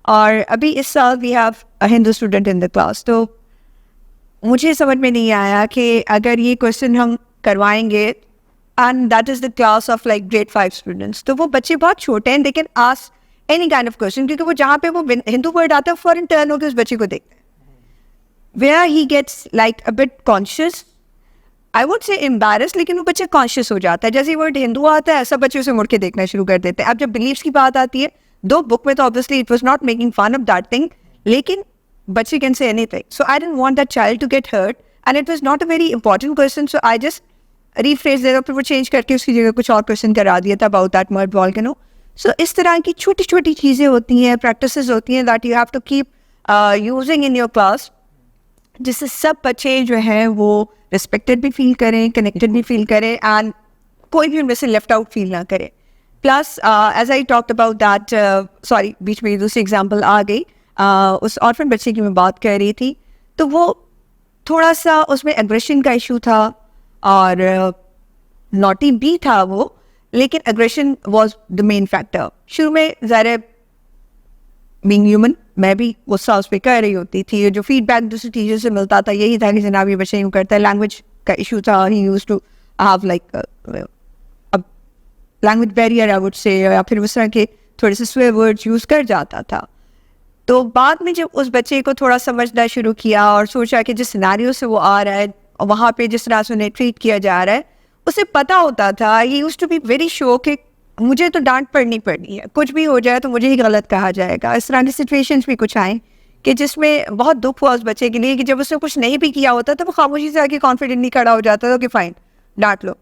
اور ابھی اس سال we have a Hindu student in the class. تو مجھے سمجھ میں نہیں آیا کہ اگر یہ کوشچن ہم کروائیں گے and that is the class of like grade 5 students, تو وہ بچے بہت چھوٹے ہیں, they can ask any kind of question, کیونکہ وہ جہاں پہ وہ ہندو ورڈ آتا ہے فوراً ٹرن ہو کے اس بچے کو دیکھتے ہیں. Where he gets like a but conscious, I would say embarrass, لیکن وہ بچے کانشیس ہو جاتا ہے. جیسے ورڈ ہندو آتا ہے ایسا بچے اسے مڑ کے دیکھنا شروع کر دیتے ہیں. اب جب بلیفس کی بات آتی ہے, دو بک میں تو obviously it was not making fun of that thing, لیکن بچے can say anything. So I didn't want that child to get hurt and it was not a very important question, so I just rephrase it, پھر وہ change کر کے اس کی جگہ کچھ اور کوشچن کرا دیا تھا about that mud volcano. So اس طرح کی چھوٹی چھوٹی چیزیں ہوتی ہیں, پریکٹسز ہوتی ہیں that you have to keep using in your class, جس سے سب بچے جو ہیں وہ ریسپیکٹڈ بھی فیل کریں, کنیکٹڈ بھی فیل کریں, اینڈ کوئی بھی ان میں سے لیفٹ آؤٹ فیل نہ کرے. Plus as I talked about that, sorry بیچ میں دوسری ایگزامپل آ گئی, اس آرفن بچے کی میں بات کر رہی تھی, تو وہ تھوڑا سا اس میں ایگریشن کا ایشو تھا اور نوٹی بھی تھا وہ, لیکن aggression was the main factor. شروع میں ظاہر بینگ ہیومن میں بھی غصہ اس پہ کر رہی ہوتی تھی. جو فیڈ بیک دوسرے ٹیچر سے ملتا تھا یہی تھا کہ جناب یہ بچہ یوں کرتا ہے. لینگویج کا ایشو تھا, he used to have like language barrier I would say, یا پھر اس طرح کے تھوڑے سے سوئر ورڈ یوز کر جاتا تھا. تو بعد میں جب اس بچے کو تھوڑا سمجھنا شروع کیا اور سوچا کہ جس سیناریو سے وہ آ رہا ہے, وہاں پہ جس طرح سے انہیں ٹریٹ کیا جا رہا ہے, اسے پتا ہوتا تھا, he used to be very sure کہ مجھے تو ڈانٹ پڑنی ہے, کچھ بھی ہو جائے تو مجھے ہی غلط کہا جائے گا. اس طرح کی سچویشنس بھی کچھ آئیں کہ جس میں بہت دکھ ہوا اس بچے کے لیے کہ جب اس نے کچھ نہیں بھی کیا ہوتا تو وہ خاموشی سے آ کے کانفیڈنٹلی کھڑا ہو جاتا تھا کہ فائن ڈانٹ لو.